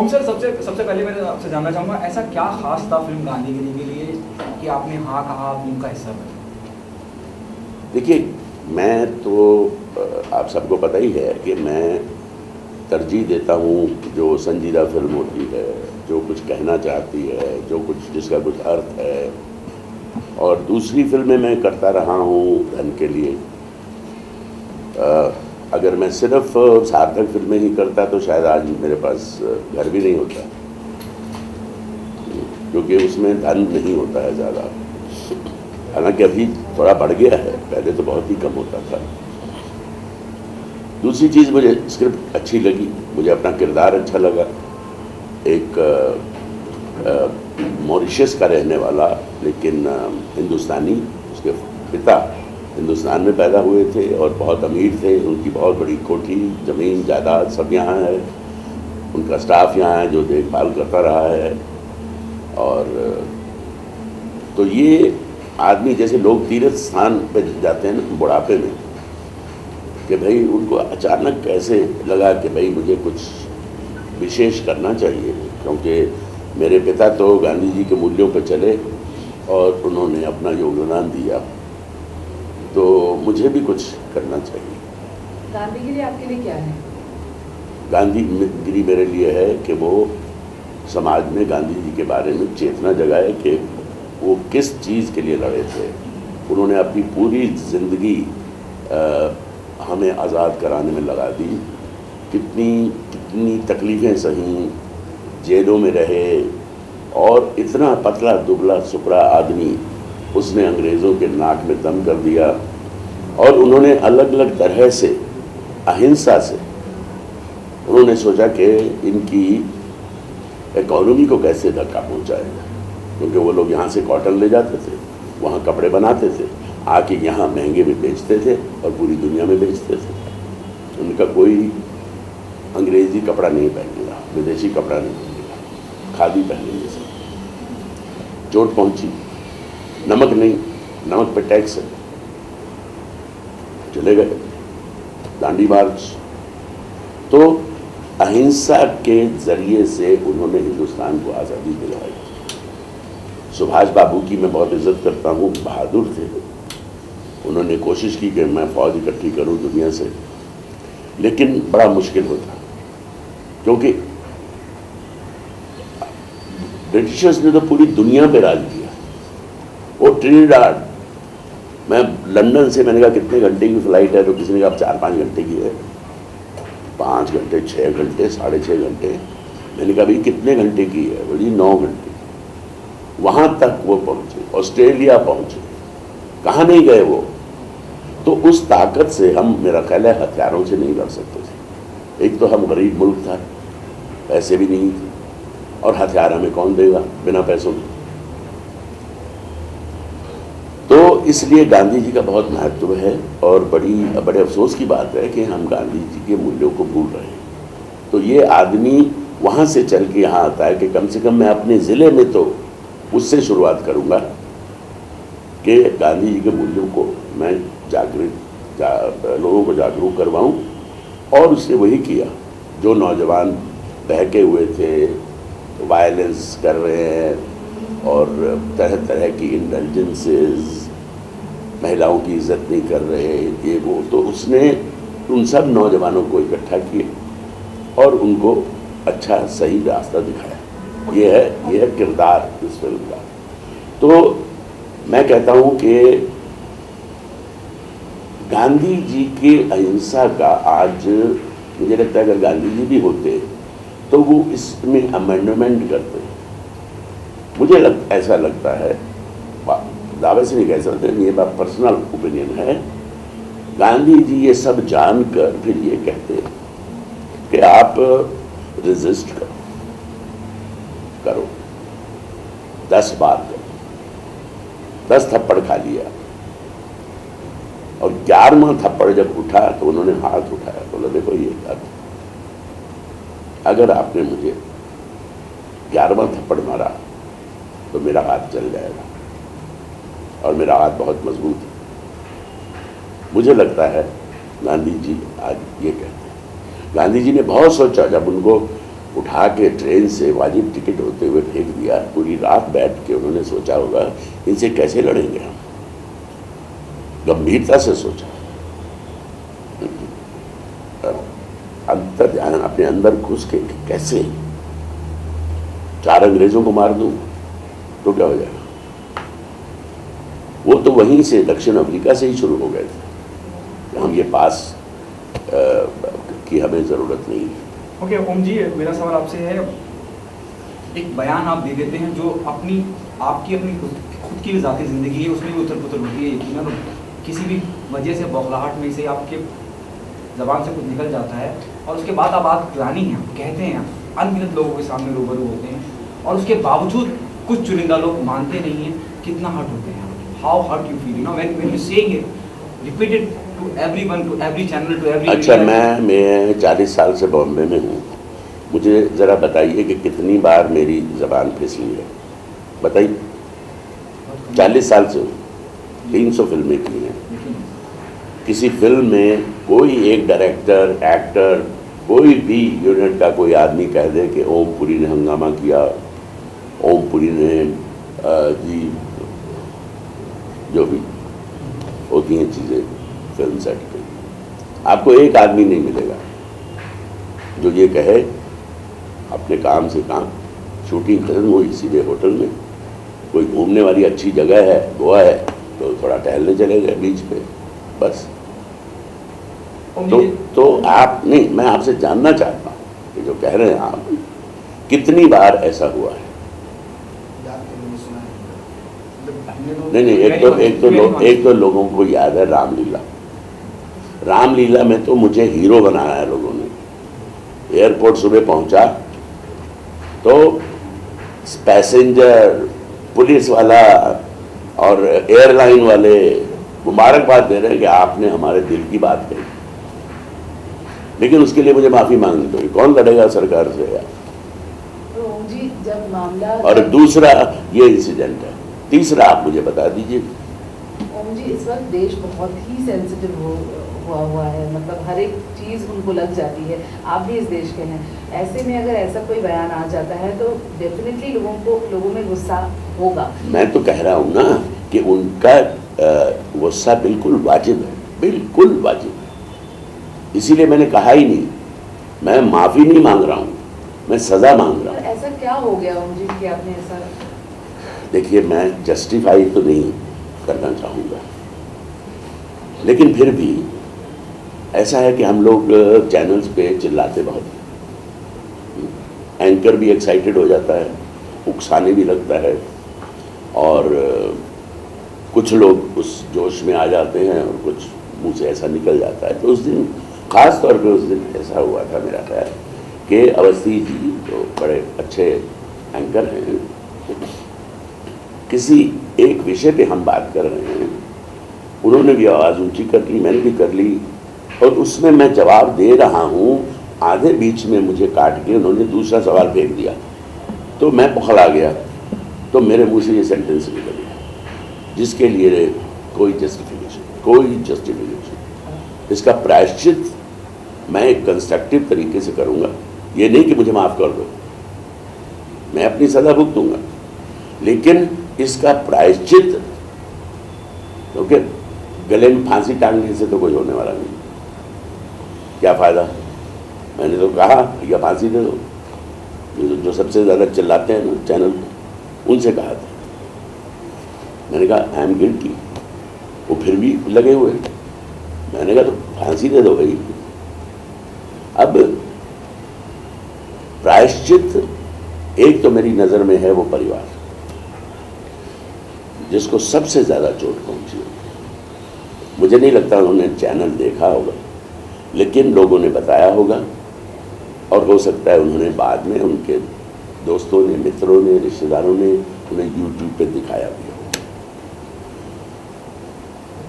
ओम sir, सबसे सबसे पहले मैं आपसे जानना चाहूँगा, ऐसा क्या खास था फिल्म गांधीगिरी के लिए कि आपने हाँ कहा, फिल्म का हिस्सा बने? देखिए, मैं तो आप सबको पता ही है कि मैं तरजीह देता हूँ जो संजीदा फिल्म होती है, जो कुछ कहना चाहती है, जो कुछ जिसका कुछ अर्थ है। और दूसरी फिल्में मैं करता रहा हूँ धन के लिए। अगर मैं सिर्फ सार्थक फिल्में ही करता तो शायद आज मेरे पास घर भी नहीं होता, क्योंकि उसमें धन नहीं होता है ज़्यादा। हालांकि अभी थोड़ा बढ़ गया है, पहले तो बहुत ही कम होता था। दूसरी चीज़, मुझे स्क्रिप्ट अच्छी लगी, मुझे अपना किरदार अच्छा लगा। एक मॉरिशस का रहने वाला लेकिन हिंदुस्तानी, उसके पिता हिंदुस्तान में पैदा हुए थे और बहुत अमीर थे, उनकी बहुत बड़ी कोठी, ज़मीन, जायदाद सब यहाँ है, उनका स्टाफ यहाँ है जो देखभाल करता रहा है। और तो ये आदमी, जैसे लोग तीर्थ स्थान पे जाते हैं ना बुढ़ापे में, कि भाई उनको अचानक कैसे लगा कि भाई मुझे कुछ विशेष करना चाहिए, क्योंकि मेरे पिता तो गांधी जी के मूल्यों पर चले और उन्होंने अपना योगदान दिया, तो मुझे भी कुछ करना चाहिए। गांधीगिरी आपके लिए क्या है? गांधीगिरी मेरे लिए है कि वो समाज में गांधी जी के बारे में चेतना जगाए कि वो किस चीज़ के लिए लड़े थे। उन्होंने अपनी पूरी ज़िंदगी हमें आज़ाद कराने में लगा दी। कितनी तकलीफ़ें सही, जेलों में रहे, और इतना पतला दुबला सुपड़ा आदमी उसने अंग्रेज़ों के नाक में दम कर दिया। और उन्होंने अलग अलग तरह से अहिंसा से उन्होंने सोचा कि इनकी इकॉनमी को कैसे धक्का पहुंचाएगा, क्योंकि वो लोग यहाँ से कॉटन ले जाते थे, वहाँ कपड़े बनाते थे, आके यहाँ महंगे में बेचते थे और पूरी दुनिया में बेचते थे। उनका कोई अंग्रेज़ी कपड़ा नहीं पहनेगा, विदेशी कपड़ा नहीं पहनेगा, खादी पहनेंगे सब। चोट पहुँची, नमक नहीं, नमक पे टैक्स है, चले गए दांडी मार्च। तो अहिंसा के जरिए से उन्होंने हिंदुस्तान को आज़ादी दिलवाई। सुभाष बाबू की मैं बहुत इज्जत करता हूँ, बहादुर थे। उन्होंने कोशिश की कि मैं फौज इकट्ठी करूँ दुनिया से, लेकिन बड़ा मुश्किल होता, क्योंकि ब्रिटिशर्स ने तो पूरी दुनिया पे राज किया। वो ट्रिनिडाड, मैं लंदन से, मैंने कहा कितने घंटे की फ़्लाइट है, तो किसी ने कहा 4-5 घंटे की है। 5 घंटे, 6 घंटे, 6.5 घंटे। मैंने कहा भाई कितने घंटे की है? बोली 9 घंटे। वहाँ तक वो पहुँचे, ऑस्ट्रेलिया पहुँचे, कहाँ नहीं गए वो। तो उस ताकत से हम, मेरा ख्याल है, हथियारों से नहीं लड़ सकते थे। एक तो हम गरीब मुल्क था, पैसे भी नहीं थे, और हथियार हमें कौन देगा बिना पैसों के। तो इसलिए गांधी जी का बहुत महत्व है, और बड़े अफसोस की बात है कि हम गांधी जी के मूल्यों को भूल रहे हैं। तो ये आदमी वहाँ से चल के यहाँ आता है कि कम से कम मैं अपने ज़िले में तो उससे शुरुआत करूँगा कि गांधी जी के मूल्यों को मैं लोगों को जागरूक करवाऊँ। और उसने वही किया। जो नौजवान बहके हुए थे, वायलेंस कर रहे हैं और तरह तरह की इंडल्जेंसेस, महिलाओं की इज्जत नहीं कर रहे, ये वो, तो उसने उन सब नौजवानों को इकट्ठा किया और उनको अच्छा सही रास्ता दिखाया। ये है किरदार इस फिल्म का। तो मैं कहता हूँ कि गांधी जी की अहिंसा का आज मुझे लगता है अगर गांधी जी भी होते तो वो इसमें अमेंडमेंट करते। मुझे ऐसा लगता है, दावे से नहीं कह सकते, ये बात पर्सनल ओपिनियन है, गांधी जी ये सब जानकर फिर ये कहते कि आप रेजिस्ट करो 10 बार करो, 10 थप्पड़ खा लिया, और 11वां थप्पड़ जब उठा तो उन्होंने हाथ उठाया, बोला देखो ये अगर आपने मुझे 11वां थप्पड़ मारा तो मेरा हाथ चल जाएगा, और मेरा हाथ बहुत मजबूत है। मुझे लगता है गांधी जी आज ये कहते हैं। गांधी जी ने बहुत सोचा, जब उनको उठा के ट्रेन से वाजिब टिकट होते हुए फेंक दिया। पूरी रात बैठ के उन्होंने सोचा होगा इनसे कैसे लड़ेंगे हम, गंभीरता से सोचा, अंतर ध्यान अपने अंदर घुस के कैसे 4 अंग्रेजों को मार दूं तो क्या हो जाएगा। वो तो वहीं से दक्षिण अफ्रीका से ही शुरू हो गए थे, हम ये पास की हमें ज़रूरत नहीं है। ओके ओम जी, मेरा सवाल आपसे है, एक बयान आप दे देते हैं जो आपकी अपनी खुद की ज़ाती ज़िंदगी है उसमें भी उथल पुथल होती है यकीनन, किसी भी वजह से बौखलाहट में से आपके ज़बान से कुछ निकल जाता है और उसके बाद आप बात लानी है, कहते हैं, अनगिनत लोगों के सामने रूबरू होते हैं और उसके बावजूद कुछ चुनिंदा लोग मानते नहीं हैं, कितना हर्ट होते हैं, how hurt you feel, you know when you saying it repeated to everyone, to every channel, to every. अच्छा, मैं 40 साल से बॉम्बे में हूँ, मुझे ज़रा बताइए कि कितनी बार मेरी ज़बान फिसली है, बताइए। 40 साल से हूँ, 300 फिल्में की हैं। किसी फिल्म में कोई एक डायरेक्टर, एक्टर, कोई भी यूनिट का कोई आदमी कह दे कि ओम पुरी ने हंगामा किया, ओम पुरी ने जी जो भी होती हैं चीज़ें फिल्म सेट पे, आपको एक आदमी नहीं मिलेगा जो ये कहे अपने काम से काम, शूटिंग खत्म हुई सीधे होटल में, कोई घूमने वाली अच्छी जगह है, गोवा है, तो थोड़ा टहलने चले गए बीच पे, बस। तो आप नहीं, मैं आपसे जानना चाहता हूँ कि जो कह रहे हैं आप, कितनी बार ऐसा हुआ है? नहीं, एक तो लोगों को याद है रामलीला। रामलीला में तो मुझे हीरो बनाया है लोगों ने। एयरपोर्ट सुबह पहुंचा तो पैसेंजर, पुलिस वाला और एयरलाइन वाले मुबारकबाद दे रहे हैं कि आपने हमारे दिल की बात कही, लेकिन उसके लिए मुझे माफ़ी मांगनी पड़ी। कौन लड़ेगा सरकार से यार? तो ओम जी, जब मामला और दूसरा ये इंसिडेंट है, तीसरा आप मुझे बता दीजिए। ओम जी, इस वक्त देश बहुत ही सेंसिटिव हुआ है, मतलब हर एक चीज़ उनको लग जाती है, आप भी इस देश के हैं। ऐसे में अगर ऐसा कोई बयान आ जाता है तो डेफिनेटली लोगों में गुस्सा होगा। मैं तो कह रहा हूँ ना कि उनका गुस्सा बिल्कुल वाजिब है, बिल्कुल वाजिब है। इसीलिए मैंने कहा ही नहीं, मैं माफ़ी नहीं मांग रहा हूँ, मैं सज़ा मांग रहा हूँ। ऐसा क्या हो गया ओम जी कि आपने ऐसा? देखिए, मैं जस्टिफाई तो नहीं करना चाहूँगा, लेकिन फिर भी ऐसा है कि हम लोग चैनल्स पे चिल्लाते बहुत हैं, एंकर भी एक्साइटेड हो जाता है, उकसाने भी लगता है, और कुछ लोग उस जोश में आ जाते हैं और कुछ मुंह से ऐसा निकल जाता है। तो उस दिन, ख़ास तौर पे उस दिन ऐसा हुआ था मेरा ख्याल कि अवस्थी जी तो बड़े अच्छे एंकर हैं, किसी एक विषय पे हम बात कर रहे हैं, उन्होंने भी आवाज़ ऊंची कर ली, मैंने भी कर ली, और उसमें मैं जवाब दे रहा हूँ, आधे बीच में मुझे काट के उन्होंने दूसरा सवाल फेंक दिया, तो मैं पकड़ा गया, तो मेरे मुंह से ये सेंटेंस निकल गया, जिसके लिए कोई जस्टिफिकेशन, इसका प्रायश्चित मैं एक कंस्ट्रक्टिव तरीके से करूँगा। ये नहीं कि मुझे माफ़ कर दो, मैं अपनी सज़ा भुगतूंगा, लेकिन इसका प्रायश्चित, क्योंकि गले में फांसी टांगने से तो कोई होने वाला नहीं, क्या फ़ायदा। मैंने तो कहा या फांसी दे दो, जो सबसे ज़्यादा चिल्लाते हैं ना चैनल पे, उनसे कहा था, मैंने कहा आई एम गिल्टी, वो फिर भी लगे हुए। मैंने कहा तो फांसी दे दो भाई। अब प्रायश्चित एक तो मेरी नज़र में है वो परिवार, जिसको सबसे ज़्यादा चोट पहुंची। मुझे नहीं लगता उन्होंने चैनल देखा होगा, लेकिन लोगों ने बताया होगा, और हो सकता है उन्होंने बाद में उनके दोस्तों ने, मित्रों ने, रिश्तेदारों ने उन्हें YouTube पे दिखाया भी होगा।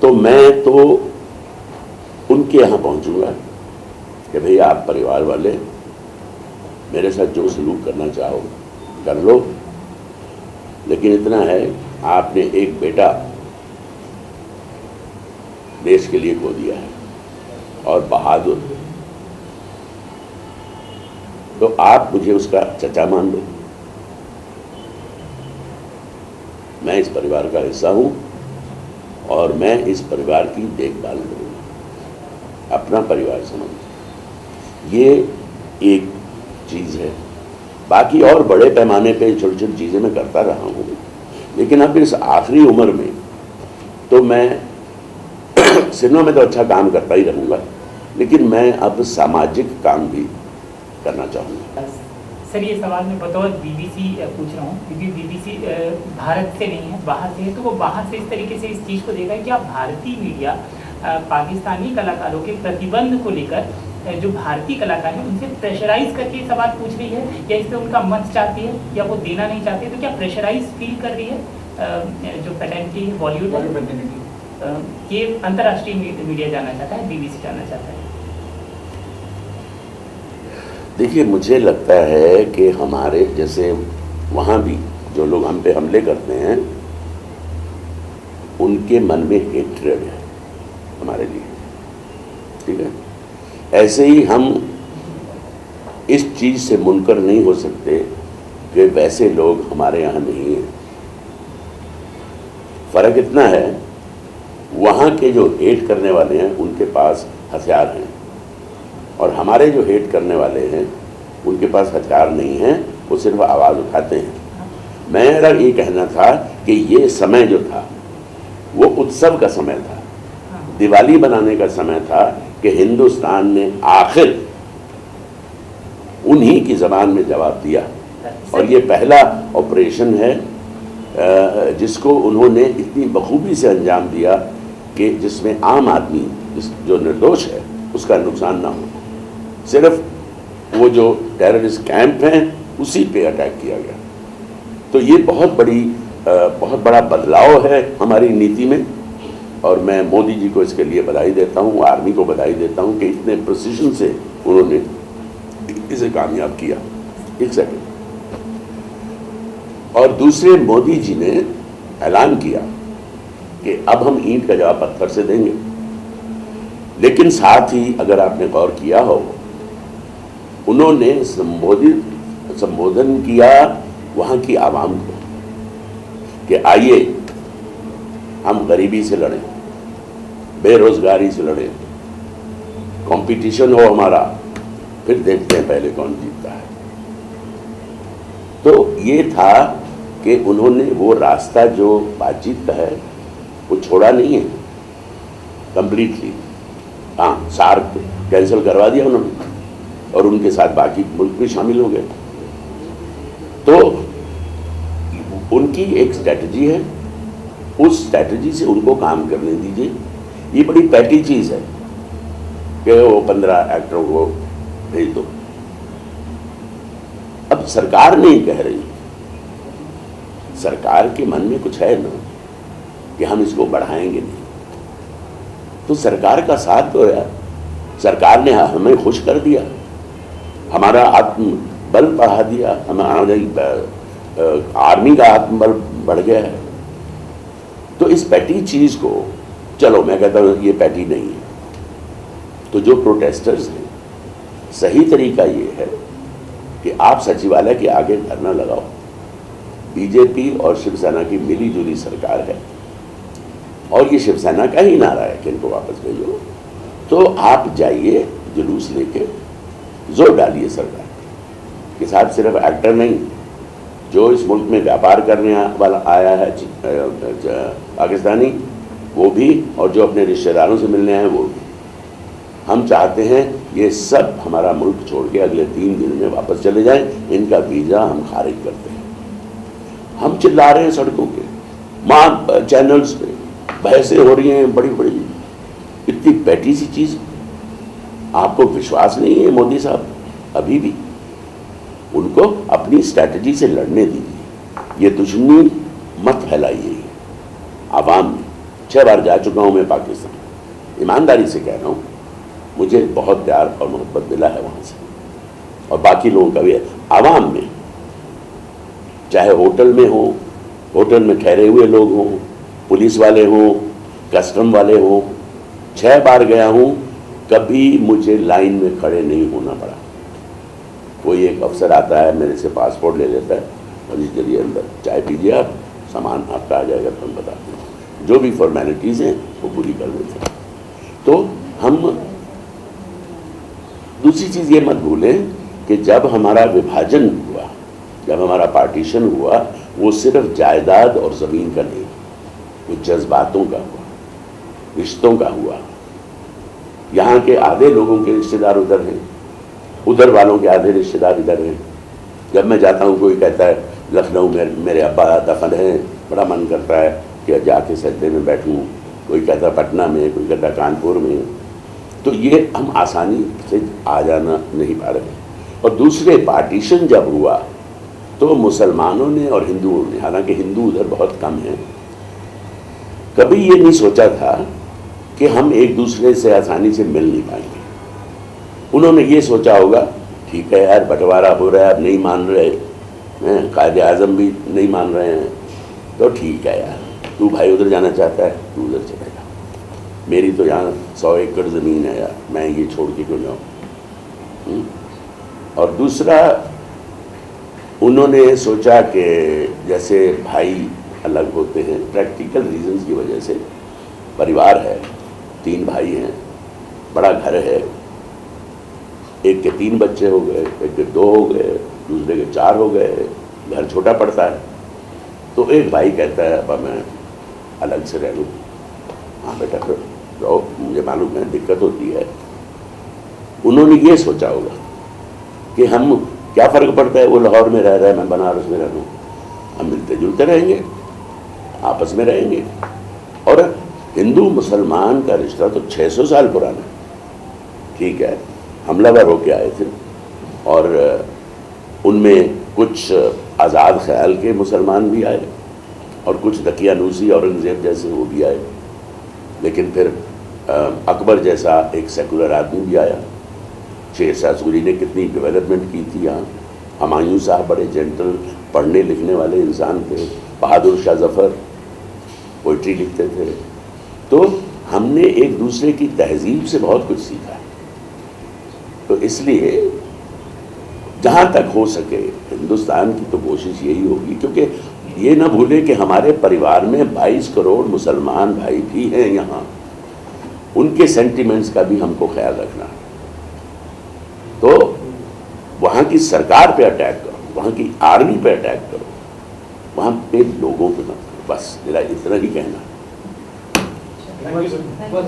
तो मैं तो उनके यहाँ पहुंचूंगा कि भैया आप परिवार वाले मेरे साथ जो सलूक करना चाहो कर लो, लेकिन इतना है, आपने एक बेटा देश के लिए खो दिया है, और बहादुर तो आप मुझे उसका चचा मान लो। मैं इस परिवार का हिस्सा हूं और मैं इस परिवार की देखभाल करूंगा, अपना परिवार समझ। ये एक चीज़ है। बाकी और बड़े पैमाने पे छोटी छोटी चीज़ें मैं करता रहा हूँ, लेकिन अब इस आखिरी उम्र में तो मैं सिनेमा में तो अच्छा काम करता ही रहूँगा, लेकिन मैं अब सामाजिक काम भी करना चाहूँगा। सर, ये सवाल मैं बतौर बीबीसी पूछ रहा हूँ, क्योंकि बीबीसी भारत से नहीं है, बाहर से है, तो वो बाहर से इस तरीके से इस चीज़ को देखा है कि आप भारतीय मीडिया पाकिस्तानी कलाकारों के प्रतिबंध को लेकर जो भारतीय कलाकार हैं उनसे प्रेशराइज करके सवाल पूछ रही है, या इस पर उनका मत चाहती है या वो देना नहीं चाहती है, तो क्या प्रेशराइज फील कर रही है जो पेटेंटी है बॉलीवुड ये अंतर्राष्ट्रीय मीडिया जानना चाहता है, बीबीसी जानना चाहता है? देखिए, मुझे लगता है कि हमारे जैसे वहाँ भी जो लोग हम पे हमले करते हैं उनके मन में हेट्रेड है हमारे लिए, ठीक है। ऐसे ही हम इस चीज़ से मुनकर नहीं हो सकते कि वैसे लोग हमारे यहाँ नहीं हैं। फ़र्क इतना है, वहाँ के जो हेट करने वाले हैं उनके पास हथियार हैं और हमारे जो हेट करने वाले हैं उनके पास हथियार नहीं हैं, वो सिर्फ आवाज़ उठाते हैं। मेरा ये कहना था कि ये समय जो था वो उत्सव का समय था, दिवाली बनाने का समय था कि हिंदुस्तान ने आखिर उन्हीं की ज़बान में जवाब दिया। और ये पहला ऑपरेशन है जिसको उन्होंने इतनी बखूबी से अंजाम दिया कि जिसमें आम आदमी जो निर्दोष है उसका नुकसान ना हो। सिर्फ वो जो टेररिस्ट कैंप हैं उसी पे अटैक किया गया। तो ये बहुत बड़ा बदलाव है हमारी नीति में, और मैं मोदी जी को इसके लिए बधाई देता हूँ, आर्मी को बधाई देता हूँ कि इतने प्रिसिशन से उन्होंने इसे कामयाब किया। एक सेकंड। और दूसरे, मोदी जी ने ऐलान किया कि अब हम ईंट का जवाब पत्थर से देंगे, लेकिन साथ ही अगर आपने गौर किया हो, उन्होंने संबोधन किया वहाँ की आवाम को कि आइए हम गरीबी से लड़ें, बेरोजगारी से लड़ें, कंपटीशन हो हमारा, फिर देखते हैं पहले कौन जीतता है। तो ये था कि उन्होंने वो रास्ता जो बातचीत का है वो छोड़ा नहीं है कंप्लीटली। हाँ, सार्क कैंसिल करवा दिया उन्होंने और उनके साथ बाकी मुल्क भी शामिल हो गए। तो उनकी एक स्ट्रैटेजी है, उस स्ट्रैटेजी से उनको काम करने दीजिए। ये बड़ी पैटी चीज़ है कि वो 15 एक्टरों को भेज दो। अब सरकार नहीं कह रही, सरकार के मन में कुछ है ना कि हम इसको बढ़ाएंगे नहीं, तो सरकार का साथ तो है। सरकार ने हमें खुश कर दिया, हमारा आत्मबल बढ़ा दिया, हमारा आर्मी का आत्मबल बढ़ गया है। तो इस पैटी चीज़ को, चलो मैं कहता हूँ ये पैटी नहीं है। तो जो प्रोटेस्टर्स हैं, सही तरीका ये है कि आप सचिवालय के आगे धरना लगाओ। बीजेपी और शिवसेना की मिली जुली सरकार है और ये शिवसेना का ही नारा है कि इनको वापस भेजो। तो आप जाइए, जुलूस लेके जोर डालिए सरकार के साथ। सिर्फ एक्टर नहीं, जो इस मुल्क में व्यापार करने वाला आया है पाकिस्तानी, वो भी, और जो अपने रिश्तेदारों से मिलने आए वो भी। हम चाहते हैं ये सब हमारा मुल्क छोड़ के अगले 3 दिन में वापस चले जाएं। इनका वीज़ा हम खारिज करते हैं। हम चिल्ला रहे हैं सड़कों पे, मां चैनल्स पे बहसें हो रही हैं बड़ी बड़ी, इतनी पैटी सी चीज़। आपको विश्वास नहीं है मोदी साहब? अभी भी उनको अपनी स्ट्रैटेजी से लड़ने दीजिए। ये दुश्मनी मत फैलाइए आवाम में। 6 बार जा चुका हूँ मैं पाकिस्तान, ईमानदारी से कह रहा हूँ, मुझे बहुत प्यार और मोहब्बत मिला है वहाँ से, और बाकी लोगों का भी है। आवाम में, चाहे होटल में हो, होटल में ठहरे हुए लोग हों, पुलिस वाले हों, कस्टम वाले हों, 6 बार गया हूँ, कभी मुझे लाइन में खड़े नहीं होना पड़ा। कोई एक अफसर आता है, मेरे से पासपोर्ट ले लेता है और इस जरिए अंदर चाय पीजिए आप, सामान आपका आ जाएगा, तो हम बताते हैं। जो भी फॉर्मेलिटीज़ हैं वो पूरी कर देते हैं। तो हम दूसरी चीज़ ये मत भूलें कि जब हमारा विभाजन हुआ, जब हमारा पार्टीशन हुआ, वो सिर्फ जायदाद और ज़मीन का नहीं, वो जज्बातों का हुआ, रिश्तों का हुआ। यहाँ के आधे लोगों के रिश्तेदार उधर हैं, उधर वालों के आधे रिश्तेदार इधर हैं। जब मैं जाता हूँ, कोई कहता है लखनऊ में मेरे अब्बा दफन हैं, बड़ा मन करता है कि जाके सजदे में बैठूँ। कोई कहता है पटना में, कोई कहता है कानपुर में। तो ये हम आसानी से आ जाना नहीं पा रहे। और दूसरे पार्टीशन जब हुआ तो मुसलमानों ने और हिंदुओं ने, हालांकि हिंदू उधर बहुत कम हैं, कभी ये नहीं सोचा था कि हम एक दूसरे से आसानी से मिल नहीं पाएंगे। उन्होंने ये सोचा होगा ठीक है यार, बंटवारा हो रहा है, अब नहीं मान रहे हैं, कायदे आज़म भी नहीं मान रहे हैं, तो ठीक है यार, तू भाई उधर जाना चाहता है, तू उधर चला जा, मेरी तो यहाँ 100 एकड़ ज़मीन है यार, मैं ये छोड़ के क्यों जाऊँ। और दूसरा, उन्होंने सोचा कि जैसे भाई अलग होते हैं, प्रैक्टिकल रीजंस की वजह से, परिवार है, 3 भाई हैं, बड़ा घर है, एक के 3 बच्चे हो गए, एक के 2 हो गए, दूसरे के 4 हो गए, घर छोटा पड़ता है। तो एक भाई कहता है अब मैं अलग से रह लूँ। हाँ बेटा फिर रहो, मुझे मालूम है दिक्कत होती है। उन्होंने ये सोचा होगा कि हम क्या फ़र्क पड़ता है, वो लाहौर में रह रहा है, मैं बनारस में रह लूँ, हम मिलते जुलते रहेंगे, आपस में रहेंगे। और हिंदू मुसलमान का रिश्ता तो 600 साल पुराना है। ठीक है, हमलावर होके आए थे और उनमें कुछ आज़ाद ख्याल के मुसलमान भी आए और कुछ दकियानूसी औरंगज़ेब जैसे वो भी आए, लेकिन फिर अकबर जैसा एक सेकुलर आदमी भी आया। शेरशाह सूरी ने कितनी डेवलपमेंट की थी यहाँ। हुमायूं साहब बड़े जेंटल, पढ़ने लिखने वाले इंसान थे। बहादुर शाह जफ़र पोइट्री लिखते थे। तो हमने एक दूसरे की तहजीब से बहुत कुछ सीखा। तो इसलिए जहाँ तक हो सके हिंदुस्तान की तो कोशिश यही होगी, क्योंकि ये ना भूले कि हमारे परिवार में 22 करोड़ मुसलमान भाई भी हैं यहाँ, उनके सेंटिमेंट्स का भी हमको ख्याल रखना है। तो वहाँ की सरकार पे अटैक करो, वहाँ की आर्मी पे अटैक करो, वहाँ पे लोगों पे मत करो। बस मेरा इतना ही कहना है। बस